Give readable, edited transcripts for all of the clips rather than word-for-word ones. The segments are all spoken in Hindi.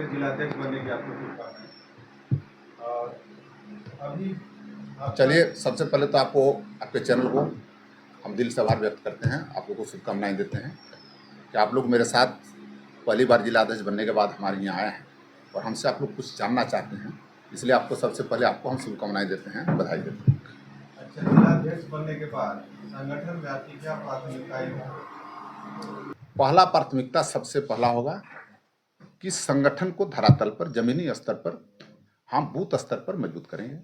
के जिलाध्यक्ष बनने की आपको शुभकामनाएं। और अभी चलिए, सबसे पहले तो आपको, आपके चैनल को हम दिल से आभार व्यक्त करते हैं, आप लोगों को शुभकामनाएं देते हैं कि आप लोग मेरे साथ पहली बार जिलाध्यक्ष बनने के बाद हमारे यहाँ आए हैं और हमसे आप लोग कुछ जानना चाहते हैं, इसलिए आपको सबसे पहले आपको हम शुभकामनाएं देते हैं, बधाई देते हैं। अच्छा, जिलाध्यक्ष बनने के बाद संगठन में आपकी क्या प्राथमिकताएं होंगी? पहला प्राथमिकता सबसे पहला होगा कि संगठन को धरातल पर, जमीनी स्तर पर, हम बूथ स्तर पर मजबूत करेंगे।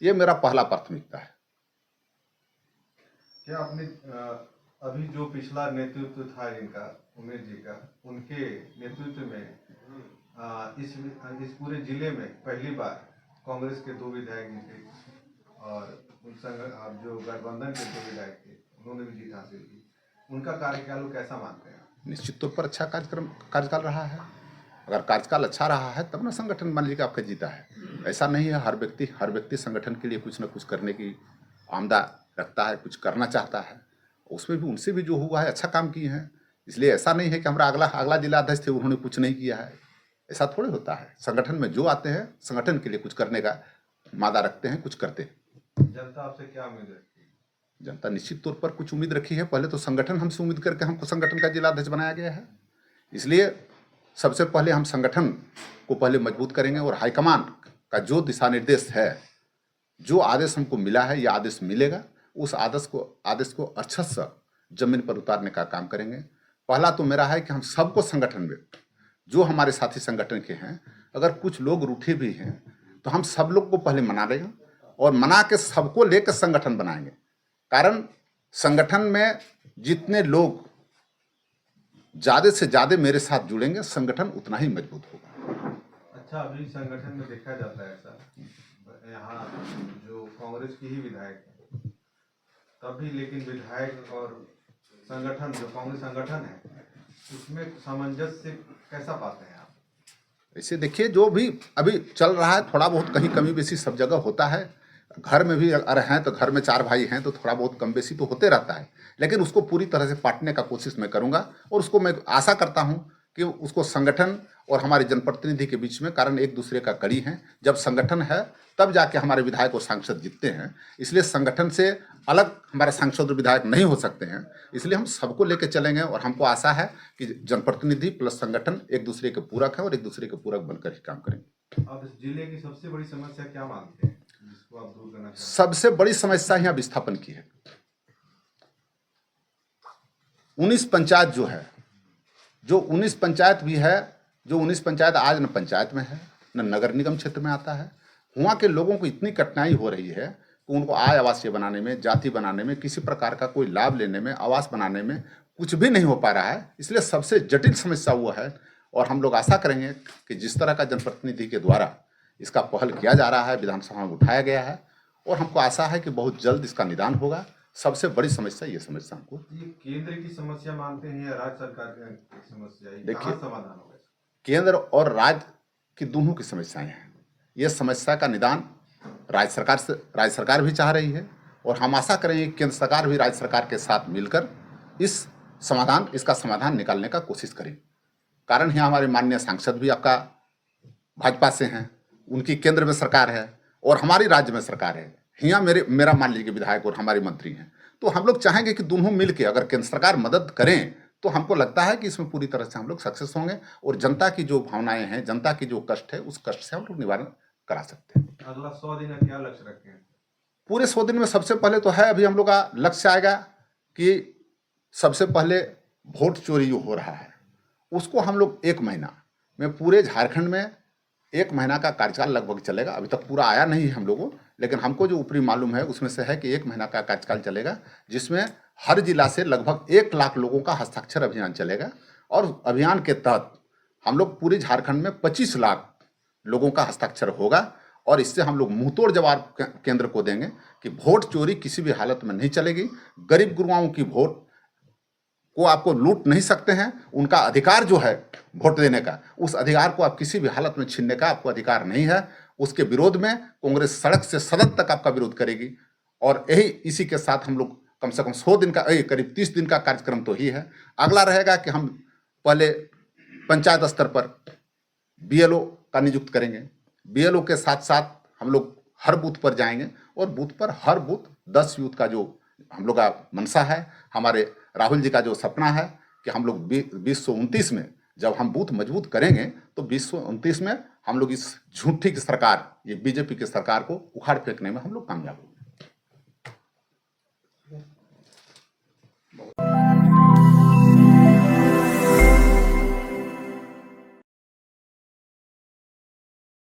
ये मेरा पहला प्राथमिकता है। क्या आपने अभी जो पिछला नेतृत्व था इनका, उमेश जी का, उनके नेतृत्व में इस पूरे जिले में पहली बार कांग्रेस के 2 विधायक जीते और जो गठबंधन के 2 विधायक थे उन्होंने भी जीत हासिल की। उनका कार्यकाल कैसा मानते हैं? निश्चित तौर पर अच्छा कार्यकाल रहा है। अगर कार्यकाल अच्छा रहा है तब ना संगठन मान लीजिए आपका जीता है। ऐसा नहीं है, हर व्यक्ति संगठन के लिए कुछ ना कुछ करने की आमदा रखता है, कुछ करना चाहता है। उसमें भी उनसे भी जो हुआ है अच्छा काम किए हैं। इसलिए ऐसा नहीं है कि हमारा अगला जिलाध्यक्ष थे उन्होंने कुछ नहीं किया है, ऐसा थोड़े होता है। संगठन में जो आते हैं संगठन के लिए कुछ करने का मादा रखते हैं, कुछ करते हैं। जनता आपसे क्या उम्मीद रखती है? जनता निश्चित तौर पर कुछ उम्मीद रखी है। पहले तो संगठन हमसे उम्मीद करके हमको संगठन का जिलाध्यक्ष बनाया गया है, इसलिए सबसे पहले हम संगठन को पहले मजबूत करेंगे और हाईकमान का जो दिशा निर्देश है, जो आदेश हमको मिला है, यह आदेश मिलेगा, उस आदेश को अच्छे से जमीन पर उतारने का काम करेंगे। पहला तो मेरा है कि हम सबको संगठन में, जो हमारे साथी संगठन के हैं, अगर कुछ लोग रूठे भी हैं तो हम सब लोग को पहले मना लेंगे और मना के सबको लेकर संगठन बनाएंगे। कारण संगठन में जितने लोग ज्यादा से ज्यादा मेरे साथ जुड़ेंगे, संगठन उतना ही मजबूत होगा। अच्छा, अभी संगठन में देखा जाता है ऐसा, यहाँ जो कांग्रेस की ही विधायक है तब भी, लेकिन विधायक और संगठन, जो कांग्रेस संगठन है, उसमें सामंजस्य कैसा पाते हैं आप? ऐसे देखिए, जो भी अभी चल रहा है, थोड़ा बहुत कहीं कमी बेसी सब जगह होता है। घर में भी अगर हैं तो घर में 4 भाई हैं तो थोड़ा बहुत कम बेसी तो होते रहता है, लेकिन उसको पूरी तरह से पाटने का कोशिश मैं करूंगा और उसको मैं आशा करता हूं कि उसको संगठन और हमारे जनप्रतिनिधि के बीच में, कारण एक दूसरे का कड़ी है, जब संगठन है तब जाके हमारे विधायक और सांसद जीतते हैं। इसलिए संगठन से अलग हमारे सांसद और विधायक नहीं हो सकते हैं, इसलिए हम सबको लेकर चलेंगे और हमको आशा है कि जनप्रतिनिधि प्लस संगठन एक दूसरे के पूरक है और एक दूसरे के पूरक बनकर ही काम करेंगे। आप इस जिले की सबसे बड़ी समस्या क्या मानते हैं जिसको आप दूर करना चाहते हैं? सबसे बड़ी समस्या यहाँ विस्थापन की है। 19 पंचायत जो है, जो 19 पंचायत भी है, जो 19 पंचायत आज न पंचायत में है न नगर निगम क्षेत्र में आता है। वहाँ के लोगों को इतनी कठिनाई हो रही है कि उनको आय आवासीय बनाने में, जाति बनाने में, किसी प्रकार का कोई लाभ लेने में, आवास बनाने में कुछ भी नहीं हो पा रहा है। इसलिए सबसे जटिल समस्या वो है और हम लोग आशा करेंगे कि जिस तरह का जनप्रतिनिधि के द्वारा इसका पहल किया जा रहा है, विधानसभा में उठाया गया है और हमको आशा है कि बहुत जल्द इसका निदान होगा। सबसे बड़ी समस्या ये समस्या हमको, ये केंद्र की समस्या मानते हैं या राज्य सरकार की समस्या? देखिए, समाधान होगा? केंद्र और राज्य की दोनों की समस्याएं हैं। ये समस्या का निदान राज्य सरकार भी चाह रही है और हम आशा करेंगे कि केंद्र सरकार भी राज्य सरकार के साथ मिलकर इसका समाधान निकालने का कोशिश करें। कारण यहाँ हमारे माननीय सांसद भी आपका भाजपा से हैं, उनकी केंद्र में सरकार है और हमारी राज्य में सरकार है। यहाँ मेरा मान लीजिए विधायक और हमारे मंत्री हैं, तो हम लोग चाहेंगे कि दोनों मिलकर अगर केंद्र सरकार मदद करें तो हमको लगता है कि इसमें पूरी तरह से हम लोग सक्सेस होंगे और जनता की जो भावनाएं हैं, जनता की जो कष्ट है, उस कष्ट से हम लोग निवारण करा सकते हैं। अगला 100 दिन का क्या लक्ष्य रखें? पूरे 100 दिन में सबसे पहले तो है, अभी हम लोग का लक्ष्य आएगा कि सबसे पहले वोट चोरी जो हो रहा है उसको हम लोग 1 महीना में, पूरे झारखंड में 1 महीना का कार्यकाल लगभग चलेगा। अभी तक पूरा आया नहीं है हम लोगों, लेकिन हमको जो ऊपरी मालूम है उसमें से है कि 1 महीना का कार्यकाल चलेगा, जिसमें हर जिला से लगभग 1 लाख लोगों का हस्ताक्षर अभियान चलेगा और अभियान के तहत हम लोग पूरे झारखंड में 25 लाख लोगों का हस्ताक्षर होगा और इससे हम लोग मुंहतोड़ जवाब केंद्र को देंगे कि वोट चोरी किसी भी हालत में नहीं चलेगी। गरीब गुरुआओं की वोट को आपको लूट नहीं सकते हैं। उनका अधिकार जो है वोट देने का, उस अधिकार को आप किसी भी हालत में छीनने का आपको अधिकार नहीं है। उसके विरोध में कांग्रेस सड़क से सदन तक आपका विरोध करेगी और इसी के साथ हम लोग कम से कम 100 दिन का, करीब 30 दिन का कार्यक्रम तो ही है। अगला रहेगा कि हम पहले पंचायत स्तर पर बीएलओ का नियुक्त करेंगे। बीएलओ के साथ साथ हम लोग हर बूथ पर जाएंगे और बूथ पर हर बूथ 10 यूथ का जो हम लोग का मनसा है, हमारे राहुल जी का जो सपना है कि हम लोग 2029 में जब हम बूथ मजबूत करेंगे तो 2029 में हम लोग इस झूठी की सरकार, ये बीजेपी की सरकार को उखाड़ फेंकने में हम लोग कामयाब होंगे।